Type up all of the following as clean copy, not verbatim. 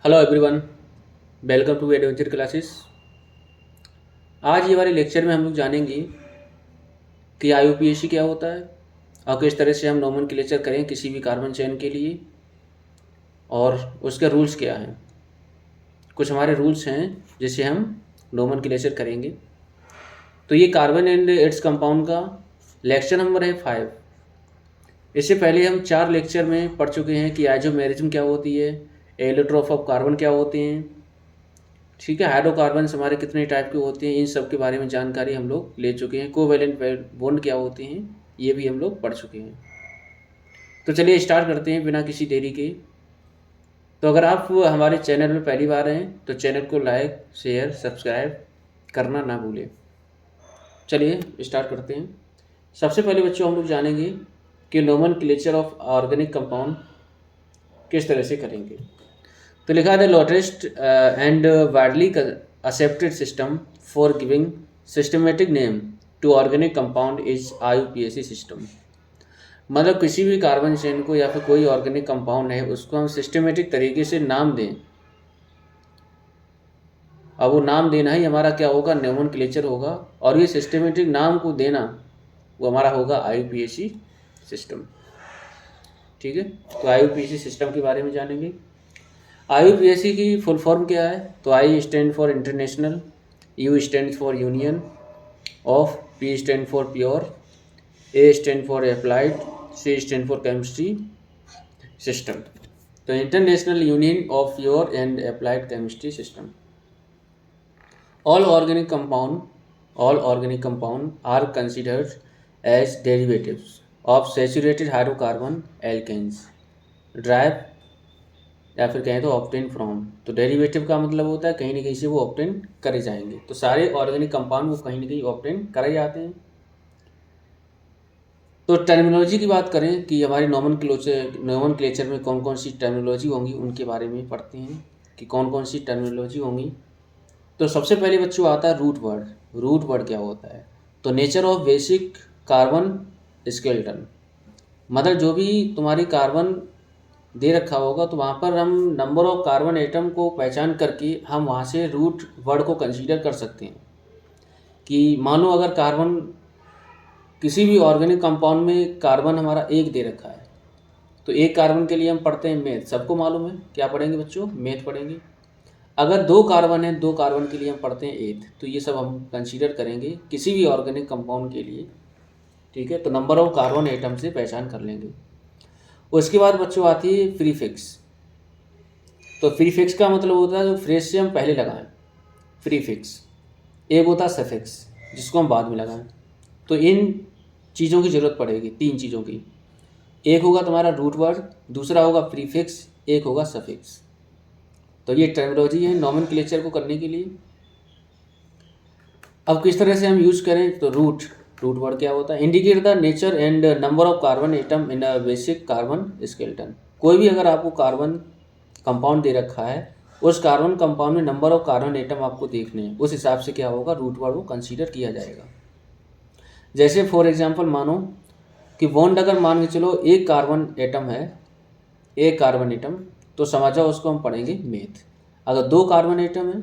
Hello everyone, welcome to adventure classes. आज ये वाले लेक्चर में हम लोग जानेंगे कि आईयूपीएसी क्या होता है और किस तरह से हम नोमेनक्लेचर करें किसी भी कार्बन चेन के लिए और उसके रूल्स क्या हैं। कुछ हमारे रूल्स हैं जिसे हम नोमेनक्लेचर करेंगे। तो ये कार्बन एंड इट्स कंपाउंड का लेक्चर नंबर है 5। इससे पहले हम 4 लेक्चर में पढ़ चुके हैं कि आइसोमेरिज्म क्या होती है, एलोट्रोप ऑफ कार्बन क्या होते हैं, ठीक है, हाइड्रोकार्बन्स हमारे कितने टाइप के होते हैं, इन सब के बारे में जानकारी हम लोग ले चुके हैं। कोवैलेंट बॉन्ड क्या होते हैं ये भी हम लोग पढ़ चुके हैं। तो चलिए स्टार्ट करते हैं बिना किसी देरी के। तो अगर आप हमारे चैनल में पहली बार हैं तो चैनल को लाइक शेयर सब्सक्राइब करना ना भूलें। चलिए स्टार्ट करते हैं। सबसे पहले बच्चों हम लोग जानेंगे कि नोमेनक्लेचर ऑफ ऑर्गेनिक कंपाउंड किस तरह से करेंगे। तो लिखा है the latest and widely accepted system for giving systematic name to organic compound is IUPAC system. मतलब किसी भी कार्बन चेन को या फिर कोई ऑर्गेनिक कंपाउंड है उसको हम सिस्टमेटिक तरीके से नाम दें। अब वो नाम देना ही हमारा क्या होगा, नोमेनक्लेचर होगा। और ये सिस्टमेटिक नाम को देना वो हमारा होगा आईयूपीएसी सिस्टम। ठीक है, तो आईयूपीएसी सिस्टम के बारे में जानेंगे। आईयूपीएसी की फुल फॉर्म क्या है? तो I stand for international, U stand for union of, P stand for pure, A stand for applied, C stand for chemistry system. तो international union of pure and applied chemistry system. All organic compound are considered as derivatives of saturated hydrocarbon alkanes drive या फिर कहें तो obtain from. तो derivative का मतलब होता है कहीं ना कहीं से वो ऑब्टेन करे जाएंगे। तो सारे ऑर्गेनिक कंपाउंड वो कहीं ना कहीं ऑब्टेन करे जाते हैं। तो टर्मिनोलॉजी की बात करें कि हमारे नोमेनक्लेचर में कौन कौन सी टर्मिनोलॉजी होंगी उनके बारे में पढ़ते हैं कि कौन कौन सी टर्मिनोलॉजी होंगी। तो सबसे पहले बच्चों आता है रूट वर्ड। रूट वर्ड क्या होता है? तो nature of basic carbon skeleton. मतलब जो भी तुम्हारी कार्बन दे रखा होगा तो वहाँ पर हम नंबर ऑफ कार्बन एटम को पहचान करके हम वहाँ से रूट वर्ड को कंसीडर कर सकते हैं। कि मानो अगर कार्बन किसी भी ऑर्गेनिक कंपाउंड में कार्बन हमारा एक दे रखा है तो एक कार्बन के लिए हम पढ़ते हैं मेथ। सबको मालूम है क्या पढ़ेंगे बच्चों? मेथ पढ़ेंगे। अगर 2 कार्बन है 2 कार्बन के लिए हम पढ़ते हैं एथ। तो ये सब हम कंसीडर करेंगे किसी भी ऑर्गेनिक कंपाउंड के लिए। ठीक है, तो नंबर ऑफ कार्बन एटम से पहचान कर लेंगे। उसके बाद बच्चों आती है प्रीफिक्स। तो प्रीफिक्स का मतलब होता है जो फ्रेज से हम पहले लगाएं, प्रीफिक्स। एक होता है सफिक्स जिसको हम बाद में लगाएं। तो इन चीज़ों की ज़रूरत पड़ेगी, 3 चीज़ों की। एक होगा तुम्हारा रूट वर्ड, दूसरा होगा प्रीफिक्स, एक होगा सफिक्स। तो ये टर्मिनोलॉजी है नोमेनक्लेचर को करने के लिए। अब किस तरह से हम यूज़ करें? तो रूट वर्ड क्या होता है? Indicate the nature and number of carbon atom in a basic carbon skeleton. कोई भी अगर आपको कार्बन कंपाउंड दे रखा है उस कार्बन कंपाउंड में नंबर ऑफ कार्बन एटम आपको देखने हैं, उस हिसाब से क्या होगा, रूट वर्ड को कंसीडर किया जाएगा। जैसे फॉर एग्जांपल मानो कि बॉन्ड अगर मान के चलो एक कार्बन एटम है, एक कार्बन एटम, तो समझो उसको हम पढ़ेंगे मेथ। अगर 2 कार्बन एटम है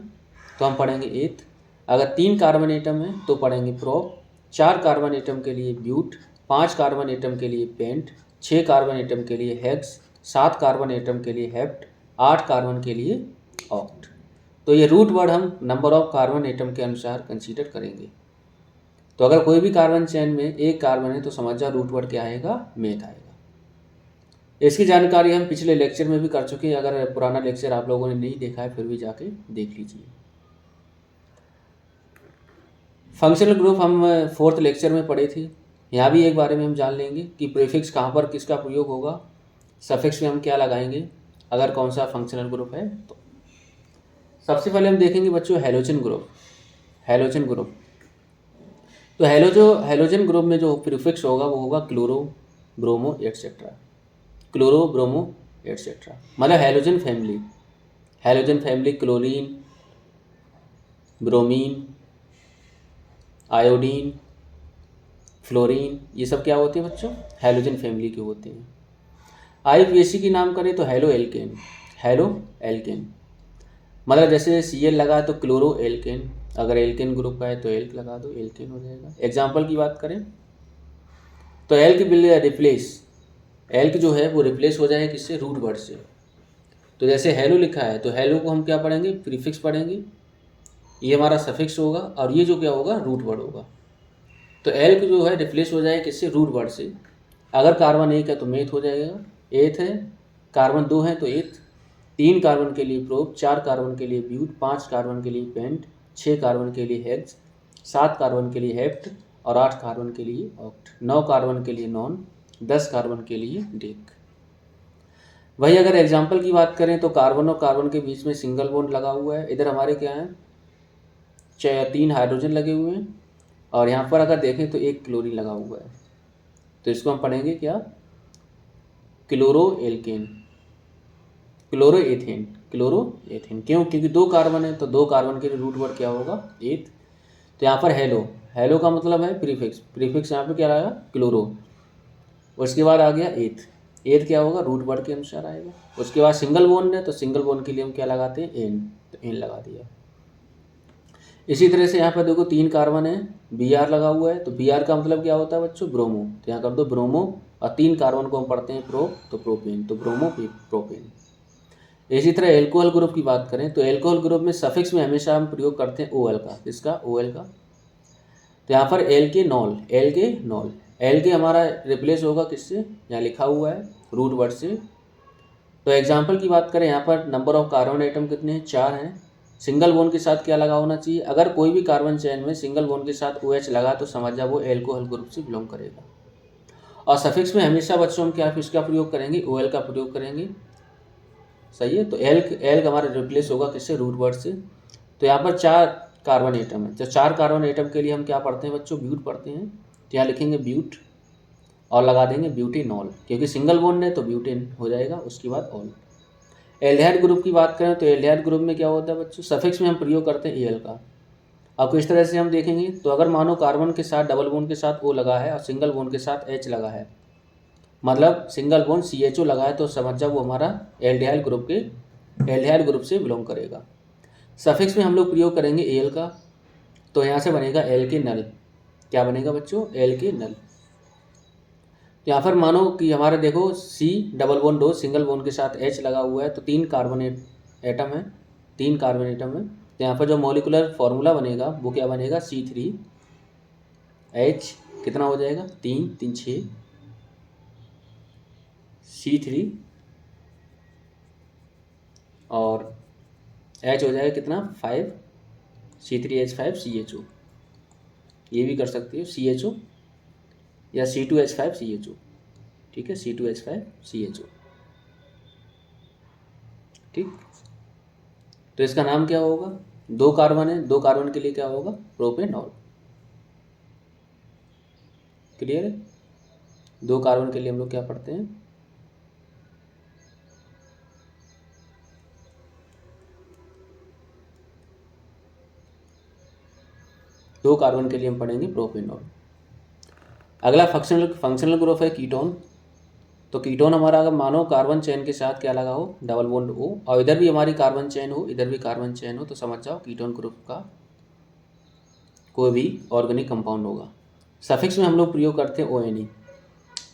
तो हम पढ़ेंगे एथ। अगर 3 कार्बन एटम है तो पढ़ेंगे प्रोप। 4 कार्बन एटम के लिए ब्यूट, 5 कार्बन एटम के लिए पेंट, 6 कार्बन एटम के लिए हेक्स, 7 कार्बन एटम के लिए हेप्ट, 8 कार्बन के लिए ऑक्ट। तो ये रूट वर्ड हम नंबर ऑफ कार्बन एटम के अनुसार कंसीडर करेंगे। तो अगर कोई भी कार्बन चेन में एक कार्बन है तो समझ जाओ रूट वर्ड क्या आएगा, मेथ आएगा। इसकी जानकारी हम पिछले लेक्चर में भी कर चुके हैं। अगर पुराना लेक्चर आप लोगों ने नहीं देखा है फिर भी जाके देख लीजिए। फंक्शनल ग्रुप हम 4th लेक्चर में पढ़े थे। यहाँ भी एक बारे में हम जान लेंगे कि प्रीफिक्स कहाँ पर किसका प्रयोग होगा, सफिक्स में हम क्या लगाएंगे अगर कौन सा फंक्शनल ग्रुप है। तो सबसे पहले हम देखेंगे बच्चों हेलोजन ग्रुप। हेलोजन ग्रुप, तो हेलोजन ग्रुप में जो प्रीफिक्स होगा वो होगा chloro, bromo etcetera. Chloro, bromo etcetera मतलब halogen family. Halogen family chlorine, bromine, iodine, fluorine, ये सब क्या होते हैं बच्चों, हेलोजन फैमिली के होते हैं। आईयूपीएसी की नाम करें तो हेलो एल्केन। हेलो एल्केन मतलब जैसे Cl लगा तो क्लोरो एल्केन, अगर एल्केन ग्रुप का है तो एल्क लगा दो, एल्केन हो जाएगा। एग्जाम्पल की बात करें तो एल्क विल रिप्लेस, एल्क जो है वो रिप्लेस हो जाए किससे, रूट वर्ड से। तो जैसे हेलो लिखा है तो हेलो को हम क्या पढ़ेंगे, प्रीफिक्स पढ़ेंगे, ये हमारा सफिक्स होगा, और ये जो क्या होगा, रूट वर्ड होगा। तो एल्क जो है रिप्लेस हो जाए किससे, रूट वर्ड से। अगर कार्बन 1 है तो मेथ हो जाएगा, एथ है। कार्बन 2 है तो एथ, 3 कार्बन के लिए प्रोप, 4 कार्बन के लिए ब्यूट, 5 कार्बन के लिए पेंट, 6 कार्बन के लिए हेक्स, 7 कार्बन के लिए हेप्ट, और 8 कार्बन के लिए ऑक्ट, 9 कार्बन के लिए नॉन, 10 कार्बन के लिए डेक। वही अगर एग्जाम्पल की बात करें तो कार्बन और कार्बन के बीच में सिंगल बॉन्ड लगा हुआ है, इधर हमारे क्या है, 3 हाइड्रोजन लगे हुए हैं, और यहाँ पर अगर देखें तो 1 क्लोरीन लगा हुआ है। तो इसको हम पढ़ेंगे क्या, chloroalkane, chloroethane, chloroethane. क्यों, क्योंकि 2 कार्बन है तो 2 कार्बन के लिए रूट वर्ड क्या होगा, एथ। तो यहाँ पर हेलो, हेलो का मतलब है प्रीफिक्स, प्रीफिक्स यहाँ पे क्या आएगा, क्लोरो। उसके बाद आ गया एथ, एथ क्या होगा, रूट वर्ड के अनुसार आएगा। उसके बाद सिंगल बॉन्ड है तो सिंगल बॉन्ड के लिए हम क्या लगाते हैं, एन, तो एन लगा दिया। इसी तरह से यहाँ पर देखो 3 कार्बन है, बी आर लगा हुआ है, तो बी आर का मतलब क्या होता है बच्चों, ब्रोमो। तो यहाँ कर दो ब्रोमो, और 3 कार्बन को हम पढ़ते हैं प्रो, तो प्रोपेन, तो ब्रोमो प्रोपेन। इसी तरह एल्कोहल ग्रुप की बात करें तो एल्कोहल ग्रुप में सफिक्स में हमेशा हम प्रयोग करते हैं ओ एल का, किसका, ओ एल का। तो यहाँ पर एल के नॉल, एल के नॉल, एल के हमारा रिप्लेस होगा किससे, यहाँ लिखा हुआ है रूट वर्ड से। तो एग्जाम्पल की बात करें यहाँ पर नंबर ऑफ कार्बन आइटम कितने हैं, 4 हैं। सिंगल बोन के साथ क्या लगा होना चाहिए, अगर कोई भी कार्बन चेन में सिंगल बोन के साथ ओ एच लगा तो समझ जाओ वो एल्कोहल ग्रुप से बिलोंग करेगा। और सफिक्स में हमेशा बच्चों हम क्या इसका प्रयोग करेंगे, ओ एल का प्रयोग करेंगे, सही है। तो एल्क, एल्क हमारा रिप्लेस होगा किससे, रूट वर्ड से। तो यहाँ पर 4 कार्बन एटम है, तो 4 कार्बन एटम के लिए हम क्या पढ़ते हैं बच्चों, ब्यूट पढ़ते हैं। तो यहाँ लिखेंगे ब्यूट और लगा देंगे ब्यूटेनॉल, क्योंकि सिंगल बॉन्ड है तो ब्यूटेन हो जाएगा, उसके बाद ऑल। एल्डिहाइड ग्रुप की बात करें तो एल्डिहाइड ग्रुप में क्या होता है बच्चों, सफिक्स में हम प्रयोग करते हैं एल का। अब किस तरह से हम देखेंगे, तो अगर मानो कार्बन के साथ डबल बॉन्ड के साथ ओ लगा है और सिंगल बॉन्ड के साथ एच लगा है, मतलब सिंगल बॉन्ड CHO लगा है, तो समझ जाओ वो हमारा एल्डिहाइड ग्रुप के, एल्डिहाइड ग्रुप से बिलोंग करेगा। सफिक्स में हम लोग प्रयोग करेंगे एल का, तो यहाँ से बनेगा एल के नल, क्या बनेगा बच्चों, एल के नल। यहाँ पर मानो कि हमारे देखो C डबल बॉन्ड दो, सिंगल बॉन्ड के साथ H लगा हुआ है, तो 3 कार्बन एटम है, 3 कार्बन एटम है। तो यहाँ पर जो मॉलिकुलर फॉर्मूला बनेगा वो क्या बनेगा, C3H, कितना हो जाएगा, 3 3 6, C3 और H हो जाएगा कितना, 5, C3H5 CHO, ये भी कर सकते हो CHO या C2H5 CHO, ठीक है, C2H5 CHO, ठीक। तो इसका नाम क्या होगा, 2 कार्बन है, 2 कार्बन के लिए क्या होगा, प्रोपेनॉल, क्लियर है। 2 कार्बन के लिए हम लोग क्या पढ़ते हैं, दो कार्बन के लिए हम पढ़ेंगे प्रोपेनॉल। अगला फंक्शनल ग्रुप है कीटोन। तो कीटोन हमारा अगर मानो कार्बन चेन के साथ क्या लगा हो, डबल बॉन्ड O, और इधर भी हमारी कार्बन चेन हो, इधर भी कार्बन चेन हो, तो समझ जाओ कीटोन ग्रुप का कोई भी ऑर्गेनिक कंपाउंड होगा। सफिक्स में हम लोग प्रयोग करते हैं ONE,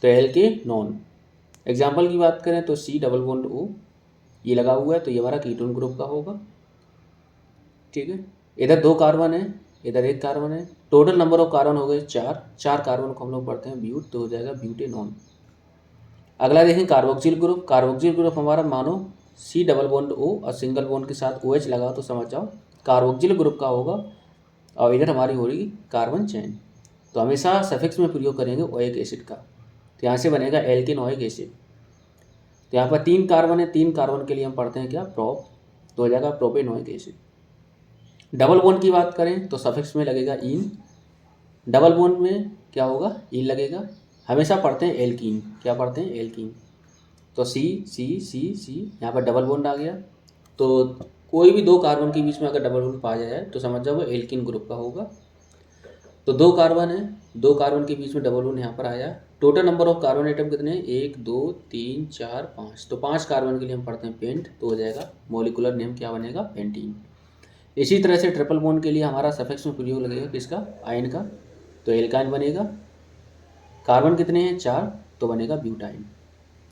तो एल के नॉन। एग्जाम्पल की बात करें तो C डबल बॉन्ड O ये लगा हुआ है, तो ये हमारा कीटोन ग्रुप का होगा, ठीक है। इधर 2 कार्बन है, इधर 1 कार्बन है, टोटल नंबर ऑफ कार्बन हो गए 4 कार्बन को हम लोग पढ़ते हैं ब्यूट, तो हो जाएगा ब्यूटेनॉन। अगला देखें कार्बोक्सिल ग्रुप। कार्बोक्सिल ग्रुप हमारा मानो C डबल बॉन्ड O और सिंगल बॉन्ड के साथ OH लगा, तो समझ जाओ कार्बोक्सिल ग्रुप का होगा, और इधर हमारी हो रही कार्बन चेन। तो हमेशा सफिक्स में प्रयोग करेंगे ओइक एसिड का, तो यहाँ से बनेगा एल्केनोइक एसिड। तो यहाँ पर 3 कार्बन है, 3 कार्बन के लिए हम पढ़ते हैं क्या, प्रोप, तो हो जाएगा प्रोपेनोइक एसिड। डबल बॉन्ड की बात करें तो सफिक्स में लगेगा इन, डबल बॉन्ड में क्या होगा, इन लगेगा। हमेशा पढ़ते हैं एल्कीन, क्या पढ़ते हैं, एल्कीन। तो C C C C, यहाँ पर डबल बॉन्ड आ गया, तो कोई भी 2 कार्बन के बीच में अगर डबल बॉन्ड पाया जाए तो समझ जाओ वो एल्कीन ग्रुप का होगा। तो 2 कार्बन है, 2 कार्बन के बीच में डबल बॉन्ड यहाँ पर आया, total number of carbon atom कितने हैं, 1 2 3 4 5। तो 5 कार्बन के लिए हम पढ़ते हैं पेंट, तो हो जाएगा मॉलिकुलर नेम क्या बनेगा, पेंटीन। इसी तरह से ट्रिपल बॉन्ड के लिए हमारा सफिक्स में प्रयोग लगेगा किसका, आयन का, तो एल्काइन बनेगा। कार्बन कितने हैं, 4, तो बनेगा ब्यूटाइन।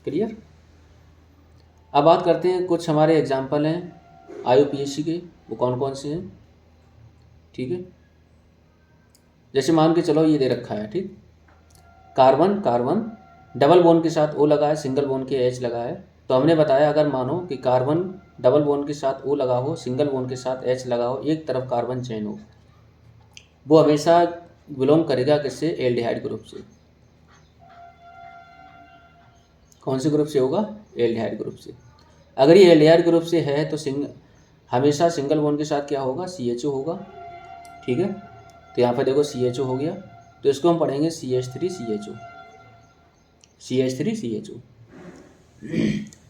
क्लियर। अब बात करते हैं कुछ हमारे एग्जाम्पल हैं IUPAC के, वो कौन कौन से हैं। ठीक है, जैसे मान के चलो ये दे रखा है, ठीक, कार्बन कार्बन डबल बॉन्ड के साथ O लगा है, सिंगल बॉन्ड के H लगा है। तो हमने बताया अगर मानो कि कार्बन डबल बॉन्ड के साथ O लगा हो, सिंगल बॉन्ड के साथ H लगा हो, एक तरफ कार्बन चेन हो, वो हमेशा बिलोंग करेगा किससे, एल्डिहाइड ग्रुप से। कौन से ग्रुप से होगा, एल्डिहाइड ग्रुप से। अगर ये एल्डिहाइड ग्रुप से है तो हमेशा सिंगल बॉन्ड के साथ क्या होगा, CHO होगा। ठीक है, तो यहाँ पर देखो CHO हो गया, तो इसको हम पढ़ेंगे CH3CHO, CH3CHO।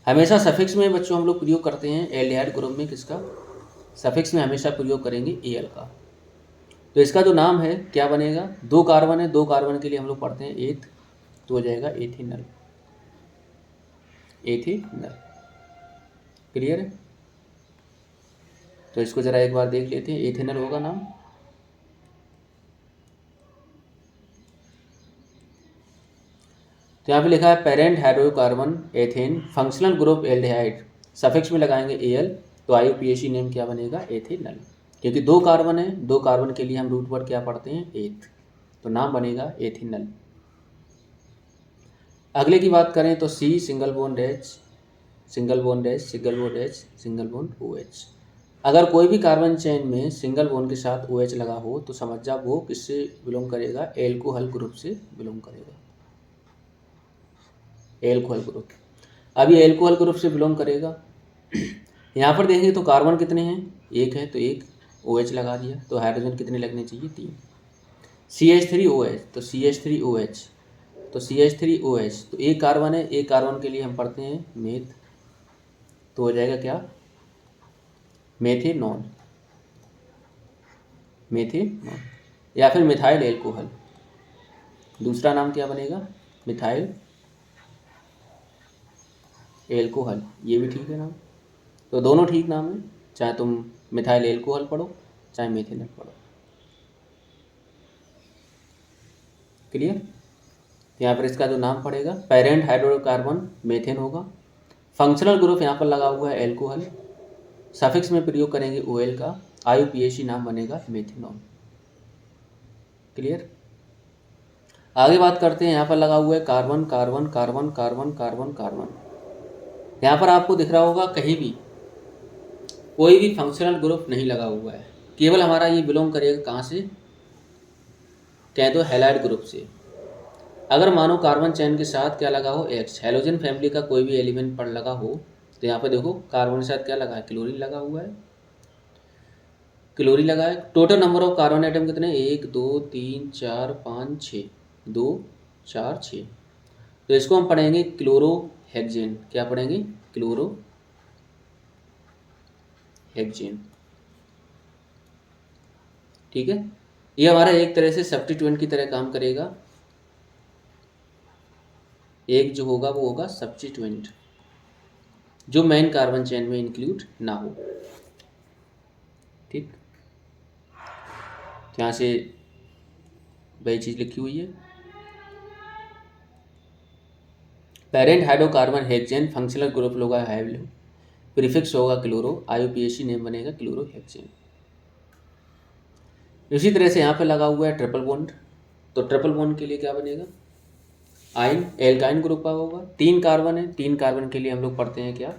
हमेशा सफिक्स में बच्चों हम लोग प्रयोग करते हैं एल्डिहाइड ग्रुप में किसका, सफिक्स में हमेशा प्रयोग करेंगे Al का। तो इसका जो नाम है क्या बनेगा, 2 कार्बन है, 2 कार्बन के लिए हम लोग पढ़ते हैं एथ, तो हो जाएगा एथिनल, एथिनल। क्लियर है, तो इसको जरा एक बार देख लेते हैं, एथिनल होगा नाम। तो यहाँ पे लिखा है parent hydrocarbon ethane, functional group aldehyde, suffix में लगाएंगे Al, तो IUPAC नेम क्या बनेगा, एथिनल। क्योंकि 2 कार्बन है, 2 कार्बन के लिए हम रूट वर्ड क्या पढ़ते हैं, एथ, तो नाम बनेगा एथिनल। अगले की बात करें तो C single bond H, single bond H, single bond H, single bond OH। अगर कोई भी कार्बन चेन में सिंगल बॉन्ड के साथ OH लगा हो तो समझ जा वो किससे बिलोंग करेगा, एल्कोहल ग्रुप से बिलोंग करेगा, एल्कोहल ग्रुप। अब ये एल्कोहल ग्रुप से बिलोंग करेगा। यहाँ पर देखेंगे तो कार्बन कितने हैं, 1 है, तो 1 OH लगा दिया, तो हाइड्रोजन कितने लगने चाहिए, 3। CH3OH, तो CH3OH, तो CH3OH, तो एक कार्बन है, एक कार्बन के लिए हम पढ़ते हैं मेथ, तो हो जाएगा क्या, मेथेनॉन, मेथेनॉन, या फिर मिथाइल एल्कोहल। दूसरा नाम क्या बनेगा, मिथाइल एल्कोहल, ये भी ठीक है नाम। तो दोनों ठीक नाम है, चाहे तुम मिथाइल एल्कोहल पढ़ो चाहे मेथेनॉल पढ़ो। क्लियर। यहाँ पर इसका जो नाम पड़ेगा पेरेंट हाइड्रोकार्बन मेथेन होगा, फंक्शनल ग्रुप यहाँ पर लगा हुआ है एल्कोहल, सफिक्स में प्रयोग करेंगे OL का, IUPAC नाम बनेगा मेथेनॉल। क्लियर। आगे बात करते हैं, यहाँ पर लगा हुआ है carbon carbon carbon carbon carbon carbon. यहाँ पर आपको दिख रहा होगा कहीं भी कोई भी फंक्शनल ग्रुप नहीं लगा हुआ है, केवल हमारा ये बिलोंग करेगा कहाँ से, कह दो हैलाइड ग्रुप से। अगर मानो कार्बन चेन के साथ क्या लगा हो, X, हेलोजन फैमिली का कोई भी एलिमेंट पर लगा हो, तो यहाँ पर देखो कार्बन के साथ क्या लगा है, क्लोरीन लगा हुआ है, क्लोरीन लगा है। Total number of carbon atom कितने, 1 2 3 4 5 6, 2 4 6। तो इसको हम पढ़ेंगे क्लोरोहेक्सेन, क्या पढ़ेंगे, क्लोरोहेक्सेन। ठीक है, ये हमारा एक तरह से सब्स्टिट्यूएंट की तरह काम करेगा, एक जो होगा वो होगा सब्स्टिट्यूएंट, जो मेन कार्बन चेन में इंक्लूड ना हो। ठीक, यहाँ से वही चीज़ लिखी हुई है, parent hydrocarbon hexane, functional group होगा हाइब्लो, प्रीफिक्स होगा क्लोरो, IUPAC नेम बनेगा क्लोरोहेक्सेन। इसी तरह से यहाँ पे लगा हुआ है ट्रिपल बॉन्ड, तो ट्रिपल बॉन्ड के लिए क्या बनेगा, आइन, एल्काइन ग्रुप का होगा, 3 कार्बन है, 3 कार्बन के लिए हम लोग पढ़ते हैं क्या,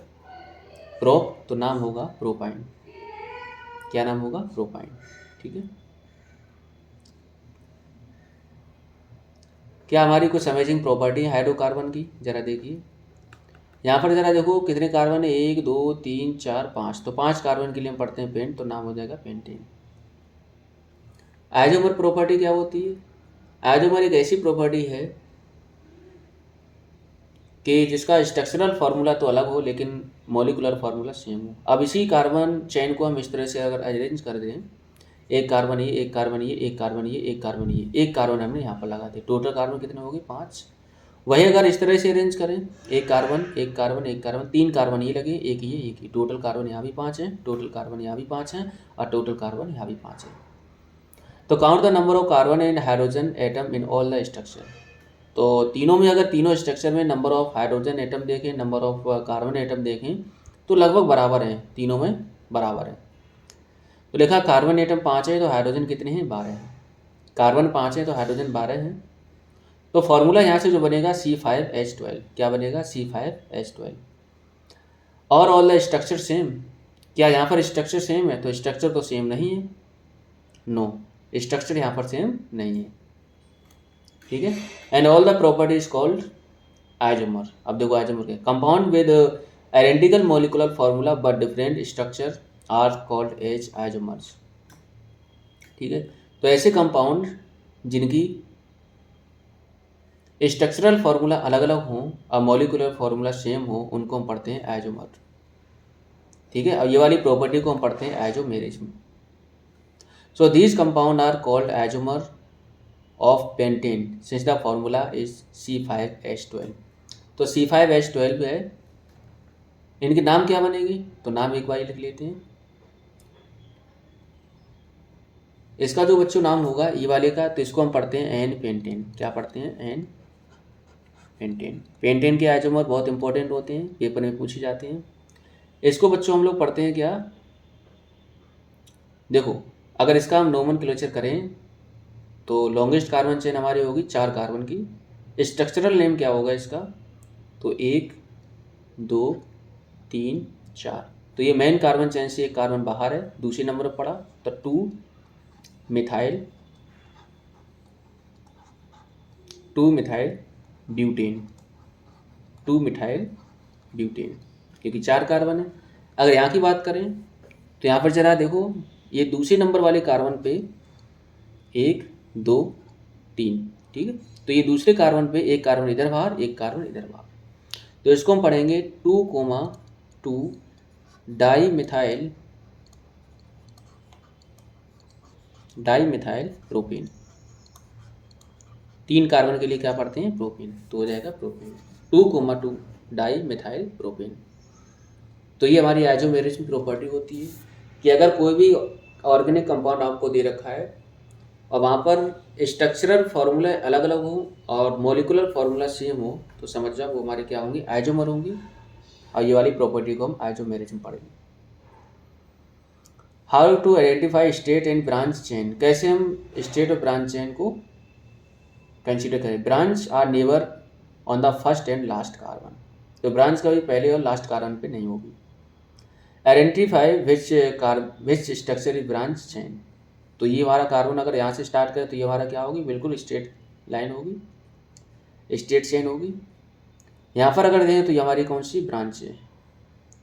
प्रोप, तो नाम होगा प्रोपाइन। क्या नाम होगा, प्रोपाइन। ठीक है, क्या हमारी कुछ अमेजिंग प्रॉपर्टी है हाइड्रोकार्बन की, जरा देखिए। यहाँ पर जरा देखो कितने कार्बन है, 1 2 3 4 5, तो 5 कार्बन के लिए हम पढ़ते हैं पेंट, तो नाम हो जाएगा पेंटेन। आइसोमर प्रॉपर्टी क्या होती है, आइसोमर एक ऐसी प्रॉपर्टी है कि जिसका स्ट्रक्चरल फार्मूला तो अलग हो लेकिन मॉलिकुलर फार्मूला सेम हो। अब इसी कार्बन चेन को हम इस तरह से अगर अरेंज कर दें, एक कार्बन ये, एक कार्बन ये, एक कार्बन ये, एक कार्बन ये, एक कार्बन हमने यहाँ पर लगा दिया, टोटल कार्बन कितने हो गए, 5, वही अगर इस तरह से अरेंज करें, एक कार्बन एक कार्बन एक कार्बन, 3 कार्बन ये लगे, एक ये एक ही, टोटल कार्बन यहाँ भी 5 हैं, टोटल कार्बन यहाँ भी 5 हैं और टोटल कार्बन यहाँ भी 5 है। तो count the number of carbon and hydrogen atom in all the structure. तो तीनों में अगर तीनों स्ट्रक्चर में नंबर ऑफ हाइड्रोजन एटम देखें, नंबर ऑफ कार्बन एटम देखें तो लगभग बराबर हैं, तीनों में बराबर है। तो लिखा कार्बन एटम 5 है तो हाइड्रोजन कितने हैं, 12 हैं। कार्बन 5 है तो हाइड्रोजन 12 हैं। तो फॉर्मूला यहाँ से जो बनेगा C5H12, क्या बनेगा, C5H12। और ऑल द स्ट्रक्चर सेम, क्या यहाँ पर स्ट्रक्चर सेम है, तो स्ट्रक्चर तो सेम नहीं है, नो, स्ट्रक्चर यहाँ पर सेम नहीं है, ठीक है। And all the property is called isomer. अब देखो आइसोमर के compound with identical molecular formula but different structure are called as isomers, ठीक है। तो ऐसे कंपाउंड जिनकी स्ट्रक्चरल फार्मूला अलग अलग हों और मॉलिक्यूलर फार्मूला सेम हो उनको हम पढ़ते हैं आइसोमर, ठीक है। और ये वाली प्रॉपर्टी को हम पढ़ते हैं isomerism. So these compound are called isomer of pentane since the formula is C5H12। तो C5H12 है, इनके नाम क्या बनेगी, तो नाम एक बार लिख लेते हैं। इसका जो बच्चों नाम होगा ये वाले का, तो इसको हम पढ़ते हैं एन पेंटेन। क्या पढ़ते हैं, एन पेंटेन। पेंटेन के आइसोमर बहुत इंपॉर्टेंट होते हैं, पेपर में पूछे जाते हैं। इसको बच्चों हम लोग पढ़ते हैं क्या, देखो अगर इसका हम नोमेनक्लेचर करें तो लॉन्गेस्ट कार्बन चेन हमारी होगी 4 कार्बन की। स्ट्रक्चरल नेम क्या होगा इसका, तो 1 2 3 4। तो ये मेन कार्बन चेन से एक कार्बन बाहर है, दूसरे नंबर पर पड़ा, तो 2 मिथाइल ब्यूटेन, 2 मिथाइल ब्यूटेन, क्योंकि 4 कार्बन है। अगर यहाँ की बात करें तो यहाँ पर जरा देखो, ये दूसरे नंबर वाले कार्बन पे 1 2 3, ठीक है। तो ये दूसरे कार्बन पे एक कार्बन इधर बाहर, एक कार्बन इधर बाहर, तो इसको हम पढ़ेंगे 2,2 डाई मिथाइल प्रोपेन। 3 कार्बन के लिए क्या पढ़ते हैं, प्रोपेन, तो हो जाएगा प्रोपेन, 2,2 डाई मिथाइल प्रोपेन। तो ये हमारी आइसोमेरिज्म प्रॉपर्टी होती है कि अगर कोई भी ऑर्गेनिक कंपाउंड आपको दे रखा है और वहाँ पर स्ट्रक्चरल फार्मूला अलग अलग हो और मॉलिक्यूलर फार्मूला सेम हो, तो समझ जाओ वो हमारे क्या होंगे, आइसोमर होंगी। और ये वाली प्रॉपर्टी को हम आइसोमेरिज्म पढ़ेंगे। How to identify straight and branch chain, कैसे हम स्टेट और ब्रांच चेन को कंसीडर करें। Branch are never on the first and last carbon, तो ब्रांच कभी पहले और लास्ट कार्बन पे नहीं होगी। Identify which structure is branch chain, तो ये हमारा कार्बन अगर यहाँ से स्टार्ट करें तो ये हमारा क्या होगी, बिल्कुल स्ट्रेट लाइन होगी, स्ट्रेट चेन होगी। यहाँ पर अगर देखें तो ये हमारी कौन सी ब्रांच है,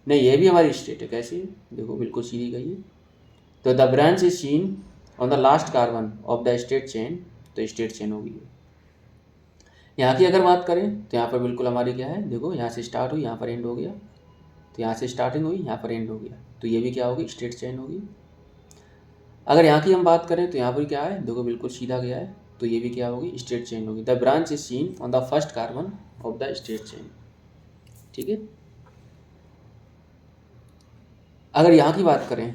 नहीं ये भी हमारी स्ट्रेट है, कैसी, देखो बिल्कुल सीधी गई है। तो the branch is seen on the last carbon of the straight chain, तो स्ट्रेट चेन होगी। यहाँ की अगर बात करें तो यहाँ पर बिल्कुल हमारी क्या है, देखो यहाँ से स्टार्ट हुई, यहाँ पर एंड हो गया, तो यहाँ से स्टार्टिंग हुई, यहाँ पर एंड हो गया, तो ये भी क्या होगी, स्ट्रेट चेन होगी। अगर यहाँ की हम बात करें तो यहाँ पर क्या है, देखो बिल्कुल सीधा गया है, तो ये भी क्या होगी, स्ट्रेट चेन होगी। The branch is seen on the first carbon of the straight chain, ठीक है। अगर यहाँ की बात करें